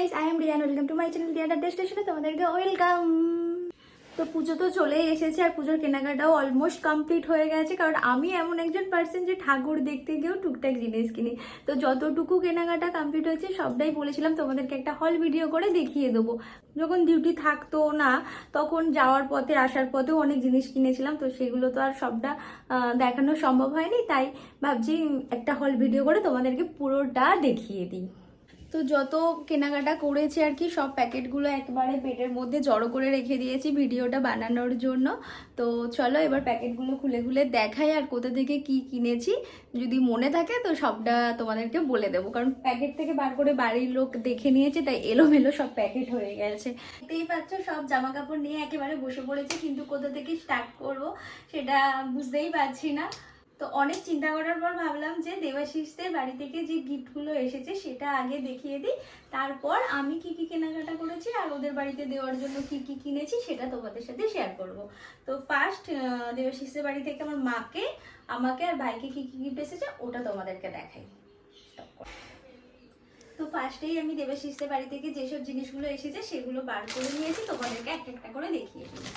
Guys, I am Riyan, welcome to my channel Riyan ডেস্টিনেশনে তোমাদেরকে welcome. তো পুজো তো চলে এসেছে আর পুজোর কেনাকাটাও অলমোস্ট কমপ্লিট হয়ে গেছে, কারণ আমি এমন একজন পার্সন যে ঠাকুর দেখতে গিয়েও টুকটাক জিনিস কিনি। তো যতটুকু কেনাকাটা কমপ্লিট হয়েছে সবটাই বলেছিলাম তোমাদেরকে একটা হল ভিডিও করে দেখিয়ে দেবো। যখন ডিউটি থাকতো না তখন যাওয়ার পথে আসার পথেও অনেক জিনিস কিনেছিলাম, তো সেগুলো তো আর সবটা দেখানো সম্ভব হয়নি, তাই ভাবছি একটা হল ভিডিও করে তোমাদেরকে পুরোটা দেখিয়ে দিই। তো যত কেনাকাটা করেছি আর কি সব প্যাকেটগুলো একবারে পেটের মধ্যে জড়ো করে রেখে দিয়েছি ভিডিওটা বানানোর জন্য। তো চলো এবার প্যাকেটগুলো খুলে খুলে দেখাই আর কোথা থেকে কি কিনেছি, যদি মনে থাকে তো সবটা তোমাদেরকে বলে দেবো, কারণ প্যাকেট থেকে বার করে বাড়ির লোক দেখে নিয়েছে তাই এলোমেলো সব প্যাকেট হয়ে গেছে। দেখতেই পাচ্ছ সব জামা কাপড় নিয়ে একেবারে বসে পড়েছে, কিন্তু কোথা থেকে স্টার্ট করব সেটা বুঝতেই পারছি না। তো অনেক চিন্তা করার পর ভাবলাম যে দেবাশিসদের বাড়ি থেকে যে গিফটগুলো এসেছে সেটা আগে দেখিয়ে দিই, তারপর আমি কি কি কেনাকাটা করেছি আর ওদের বাড়িতে দেওয়ার জন্য কি কি কিনেছি সেটা তোমাদের সাথে শেয়ার করব। তো ফার্স্ট দেবাশিসদের বাড়ি থেকে আমার মাকে, আমাকে আর ভাইকে কি কি গিফট এসেছে ওটা তোমাদেরকে দেখাই। তো ফার্স্টেই আমি দেবাশিসদের বাড়ি থেকে যেসব জিনিসগুলো এসেছে সেগুলো বার করে নিয়েছি, তোমাদেরকে একটা একটা করে দেখিয়ে দিই।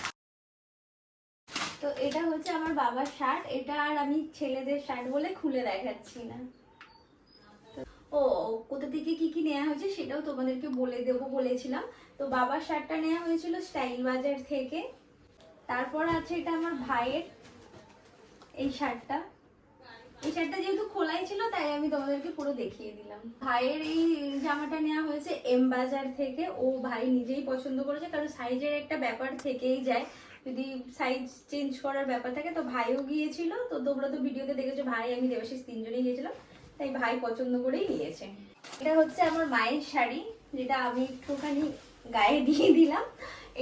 তো এটা হচ্ছে আমার বাবার শার্ট, এটা আর আমি ছেলেদের শার্ট বলে খুলে দেখাচ্ছি না। ও কোথা থেকে কি কি নেওয়া হয়েছে সেটাও তোমাদেরকে বলে দেবো বলেছিলাম। তো বাবার শার্টটা নেওয়া হয়েছিল স্টাইল বাজার থেকে। তারপর আছে এটা আমার ভাইয়ের এই শার্টটা। এই শার্টটা যেহেতু খোলাই ছিল তাই আমি তোমাদেরকে পুরো দেখিয়ে দিলাম। ভাইয়ের এই জামাটা নেওয়া হয়েছে এম বাজার থেকে, ও ভাই নিজেই পছন্দ করেছে, কারণ সাইজের একটা ব্যাপার থেকেই যায়, যদি সাইজ চেঞ্জ করার ব্যাপার থাকে। তো ভাইও গিয়েছিল, তো তোমরা তো ভিডিওতে দেখেছো ভাই আমি দেবাশিস তিনজনেই গিয়েছিলাম, তাই ভাই পছন্দ করেই নিয়েছে। এটা হচ্ছে আমার মায়ের শাড়ি, যেটা আমি একটুখানি গায়ে দিয়ে দিলাম।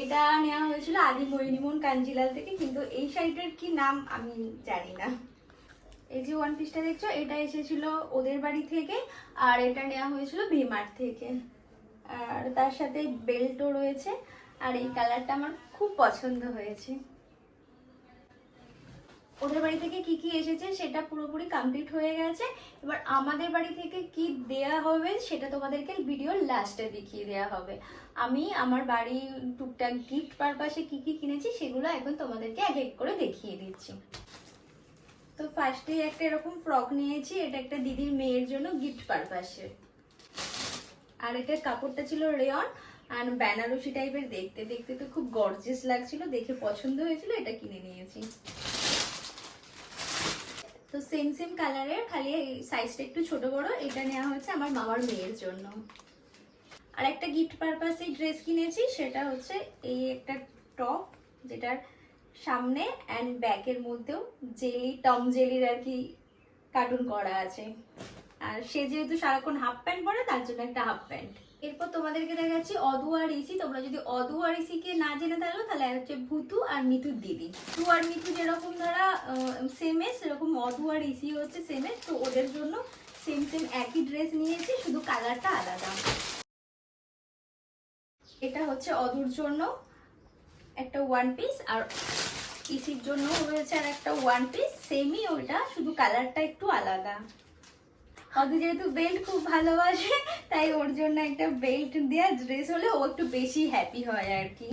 এটা নেওয়া হয়েছিল আদি মৈনিমন কাঞ্জিলাল থেকে, কিন্তু এই শাড়িটার কি নাম আমি জানি না। এই যে ওয়ান পিসটা দেখছো এটা এসেছিল ওদের বাড়ি থেকে, আর এটা নেওয়া হয়েছিল ভিমার্ট থেকে, আর তার সাথে বেল্টও রয়েছে, আর এই কালারটা আমার খুব পছন্দ হয়েছে। ওদের বাড়ি থেকে কি কি এসেছে সেটা পুরোপুরি কমপ্লিট হয়ে গেছে। এবার আমাদের বাড়ি থেকে কি দেয়া হবে সেটা তোমাদেরকে ভিডিওর লাস্টে দেখিয়ে দেওয়া হবে। আমি আমার বাড়ি টুকটাক গিফট পারপাসে কি কি কিনেছি সেগুলো এখন তোমাদেরকে এক এক করে দেখিয়ে দিচ্ছি। তো ফার্স্টে একটা এরকম ফ্রক নিয়েছি, এটা একটা দিদির মেয়ের জন্য গিফট পারপাসে। আর এটার কাপড়টা ছিল রেয়ন আর বেনারসি টাইপের, দেখতে দেখতে তো খুব গর্জিয়াস লাগছিল, দেখে পছন্দ হয়েছিল, এটা কিনে নিয়েছি। তো সেম সেম কালারের, খালি সাইজটা একটু ছোট বড়, এটা নেওয়া হয়েছে আমার মামার মেয়ের জন্য। আর একটা গিফট পারপাসে ড্রেস কিনেছি, সেটা হচ্ছে এই একটা টপ, যেটার সামনে অ্যান্ড ব্যাকের মধ্যেও জেলি টম জেলির আর কি কার্টুন করা আছে, আর সে যেহেতু সারাক্ষণ হাফ প্যান্ট পরে তার জন্য একটা হাফ প্যান্ট। এরপর তোমাদেরকে দেখাচ্ছি অদু আর ইসি। তোমরা যদি অদু আর ইসিকে না জেনে থাকো তাহলে হচ্ছে ভুতু আর মিতুর দিদি। ভুতু আর মিতু যেরকম ধরা সেম এজ, সেরকম অদু আর ইসি হচ্ছে সেম এজ। তো ওদের জন্য সেম সেম একই ড্রেস নিয়েছি, শুধু কালারটা আলাদা। এটা হচ্ছে অদুর জন্য একটা ওয়ান পিস, আর ইসির জন্য রয়েছে আর একটা ওয়ান পিস, সেমই ওটা, শুধু কালারটা একটু আলাদা। অদু যেহেতু বেল্ট খুব ভালোবাসে তাই ওর জন্য একটা বেল্ট দেওয়া ড্রেস হলে ও একটু বেশি হ্যাপি হয় আর কি।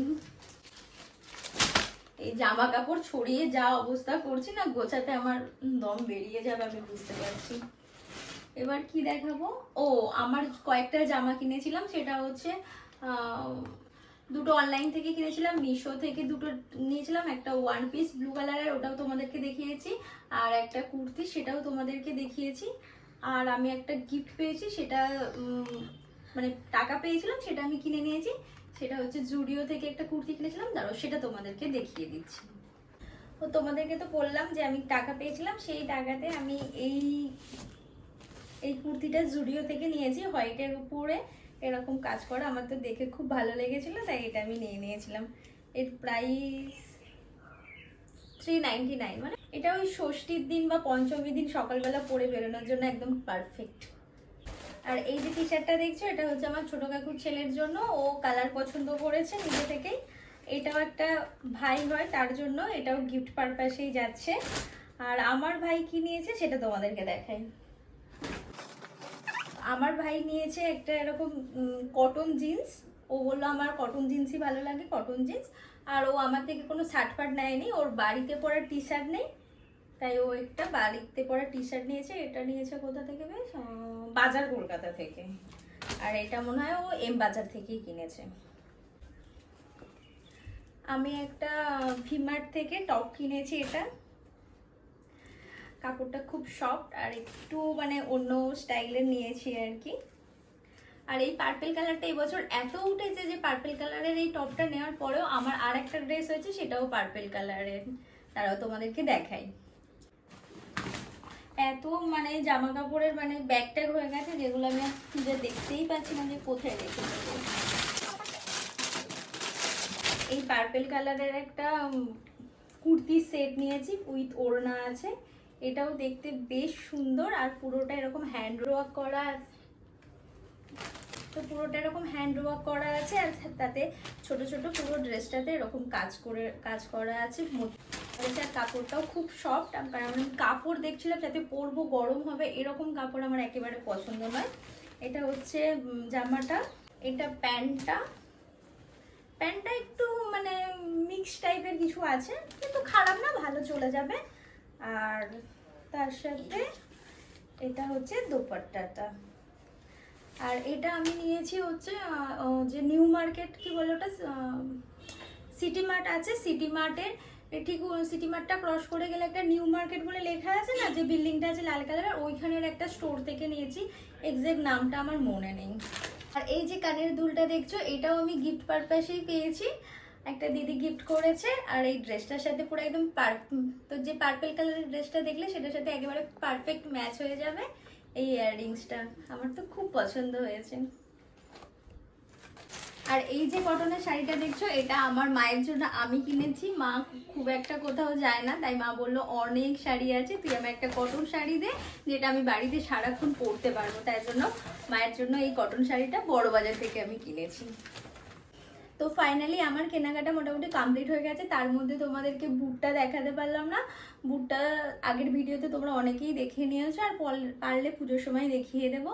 এই জামা কাপড় ছড়িয়ে যা অবস্থা করছি না, গোছাতে আমার দম বেরিয়ে যাবে আমি বুঝতে পারছি। এবার কি দেখাবো, ও আমার কয়েকটা জামা কিনেছিলাম, সেটা হচ্ছে দুটো অনলাইন থেকে কিনেছিলাম, মিশো থেকে দুটো নিয়েছিলাম, একটা ওয়ান পিস ব্লু কালারের, ওটাও তোমাদেরকে দেখিয়েছি, আর একটা কুর্তি সেটাও তোমাদেরকে দেখিয়েছি। আর আমি একটা গিফট পেয়েছি, সেটা মানে টাকা পেয়েছিলাম, সেটা আমি কিনে নিয়েছি। সেটা হচ্ছে জুডিও থেকে একটা কুর্তি কিনেছিলাম, দাঁড়াও সেটা তোমাদেরকে দেখিয়ে দিচ্ছি। তো তোমাদেরকে তো বললাম যে আমি টাকা পেয়েছিলাম, সেই টাকাতে আমি এই কুর্তিটা জুডিও থেকে নিয়েছি, হোয়াইটের উপরে এরকম কাজ করা, আমার তো দেখে খুব ভালো লেগেছিল তাই এটা আমি নিয়ে নিয়েছিলাম। এর প্রাইস 399, মানে এটা ওই ষষ্ঠীর দিন বা পঞ্চমীর দিন সকালবেলা পরে বেরোনোর জন্য একদম পারফেক্ট। আর এই যে টি শার্টটা দেখছো, এটা হচ্ছে আমার ছোট কাকুর ছেলের জন্য, ও কালার পছন্দ করেছে নিজে থেকেই। এটাও একটা ভাই হয় তার জন্য, এটাও গিফট পারপাসেই যাচ্ছে। আর আমার ভাই কি নিয়েছে সেটা তোমাদেরকে দেখাই। আমার ভাই নিয়েছে একটা এরকম কটন জিন্স। ও বললো আমার কটন জিন্সই ভালো লাগে, কটন জিন্স। আর ও আমার থেকে কোনো শার্ট ফার্ট নেয়নি, ওর বাড়িতে পরা টি শার্ট নেই, তাই ও একটা বাড়িতে পরা টি শার্ট নিয়েছে। এটা নিয়েছে কোথা থেকে, বেশ বাজার কলকাতা থেকে। আর এটা মনে হয় ও এম বাজার থেকেই কিনেছে। আমি একটা ভিমার্ট থেকে টপ কিনেছি। এটা কাপড়টা খুব সফট আর একটু মানে অন্য স্টাইলের নিয়েছি আর কি। আর এই পার্পল কালারটা এই বছর এত উঠেছে যে পার্পল কালারের এই টপটা নেওয়ার পরেও আমার আর একটা ড্রেস হয়েছে, সেটাও পার্পল কালারের। তারাও তোমাদেরকে দেখাই। এত মানে জামা কাপড়ের মানে ব্যাগ ট্যাগ হয়ে গেছে, যেগুলো আমি খুঁজে দেখতেই পাচ্ছি না যে কোথায় রেখে দেবো। এই পার্পল কালারের একটা কুর্তি সেট নিয়েছি, উইথ ওড়না আছে। এটাও দেখতে বেশ সুন্দর আর পুরোটা এরকম হ্যান্ড ওয়ার্ক করা আছে। তো পুরোটা এরকম হ্যান্ড ওয়ার্ক করা আছে আর তাতে ছোট ছোট পুরো ড্রেসটাতে এরকম কাজ করা আছে। আর কাপড়টাও খুব সফট। কারণ আমি কাপড় দেখছিলাম যাতে পরবো গরম হবে এরকম কাপড় আমার একেবারে পছন্দ নয়। এটা হচ্ছে জামাটা, এটা প্যান্টটা একটু মানে মিক্স টাইপের কিছু আছে, কিন্তু খারাপ না, ভালো চলে যাবে। আর তার সাথে এটা হচ্ছে দোপাট্টাটা। আর এটা আমি নিয়েছি হচ্ছে যে নিউ মার্কেট কি বলে ওটা, সিটি মার্ট আছে, সিটি মার্টের ঠিক সিটি মার্টটা ক্রস করে গেলে একটা নিউ মার্কেট বলে লেখা আছে না, যে বিল্ডিংটা আছে লাল কালারের, ওইখানের একটা স্টোর থেকে নিয়েছি। এক্সাক্ট নামটা আমার মনে নেই। আর এই যে কানের দুলটা দেখছো, এটাও আমি গিফট পারপাসেই পেয়েছি, একটা দিদি গিফট করেছে। আর এই ড্রেসটার সাথে পুরো একদম তো যে পার্পল কালারের ড্রেসটা দেখলে সেটার সাথে একেবারে পারফেক্ট ম্যাচ হয়ে যাবে। এই ইয়াররিংসটা আমার তো খুব পছন্দ হয়েছে। আর এই যে কটনের শাড়িটা দেখছো, এটা আমার মায়ের জন্য আমি কিনেছি। মা খুব একটা কোথাও যায় না, তাই মা বললো অনেক শাড়ি আছে, তুই আমার একটা কটন শাড়ি দে, যেটা আমি বাড়িতে সারাক্ষণ পরতে পারবো। তাই জন্য মায়ের জন্য এই কটন শাড়িটা বড় বাজার থেকে আমি কিনেছি। তো ফাইনালি আমার কেনাকাটা মোটামুটি কমপ্লিট হয়ে গেছে। তার মধ্যে তোমাদেরকে বুটটা দেখাতে পারলাম না। বুটটা আগের ভিডিওতে তোমরা অনেকেই দেখে নিয়েছো, আর পারলে পুজোর সময় দেখিয়ে দেবো।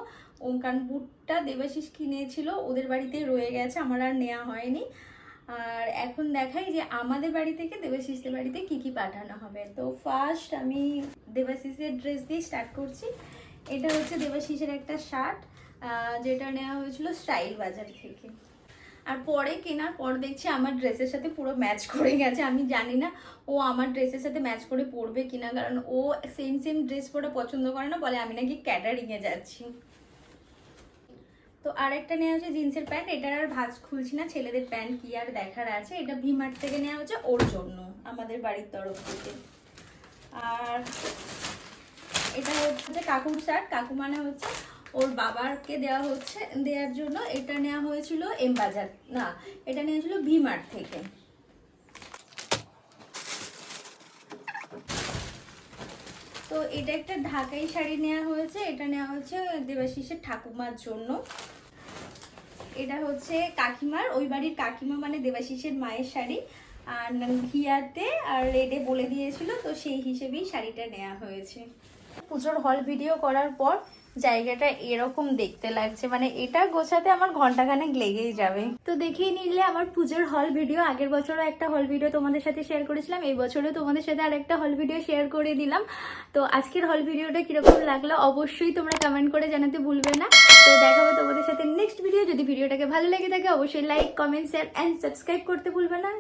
কারণ বুটটা দেবাশিস কিনেছিল, ওদের বাড়িতেই রয়ে গেছে, আমার আর নেওয়া হয়নি। আর এখন দেখাই যে আমাদের বাড়ি থেকে দেবাশিসের বাড়িতে কি কি পাঠানো হবে। তো ফার্স্ট আমি দেবাশিসের ড্রেস দিয়ে স্টার্ট করছি। এটা হচ্ছে দেবাশিসের একটা শার্ট, যেটা নেওয়া হয়েছিল স্টাইল বাজার থেকে। আর পরে কেনার পর দেখছি আমার ড্রেসের সাথে পুরো ম্যাচ করে গেছে। আমি জানি না ও আমার ড্রেসের সাথে ম্যাচ করে পরবে কিনা, কারণ ও সেম ড্রেস পরে পছন্দ করে না, বলে আমি নাকি ক্যাটারিংয়ে যাচ্ছি। তো আর একটা নেওয়া হচ্ছে জিন্সের প্যান্ট, এটার আর ভাঁজ খুলছি না, ছেলেদের প্যান্ট কি আর দেখার আছে। এটা ভিমার্ট থেকে নেওয়া হচ্ছে ওর জন্য, আমাদের বাড়ির তরফ থেকে। আর এটা হচ্ছে কাকুর শার্ট, কাকু মানে হচ্ছে ওর বাবাকে দেওয়ার জন্য। এটা নেওয়া হয়েছিল এম বাজার না, এটা নেওয়া হয়েছিল ভিমার্ট থেকে। তো এটা একটা ঢাকাই শাড়ি নেওয়া হয়েছে, এটা নেওয়া হচ্ছে দেবাশিসের ঠাকুমার জন্য। এটা হচ্ছে কাকিমার, ওই বাড়ির কাকিমা মানে দেবাশিসের মায়ের শাড়ি। আর ঘিয়াতে আর রেডে বলে দিয়েছিল, তো সেই হিসেবেই শাড়িটা নেওয়া হয়েছে। পুজোর হল ভিডিও করার পর জায়গাটা এরকম দেখতে লাগছে, মানে এটা গোছাতে আমার ঘন্টাখানেক লেগেই যাবে। তো দেখেই নিলে আমার পুজোর হল ভিডিও। আগের বছরও একটা হল ভিডিও তোমাদের সাথে শেয়ার করেছিলাম, এই বছরও তোমাদের সাথে আর একটা হল ভিডিও শেয়ার করে দিলাম। তো আজকের হল ভিডিওটা কিরকম লাগলো অবশ্যই তোমরা কমেন্ট করে জানাতে ভুলবে না। তো দেখা হবে তোমাদের সাথে নেক্সট ভিডিও। যদি ভিডিওটাকে ভালো লেগে থাকে অবশ্যই like, comment, share and subscribe করতে ভুলবে না।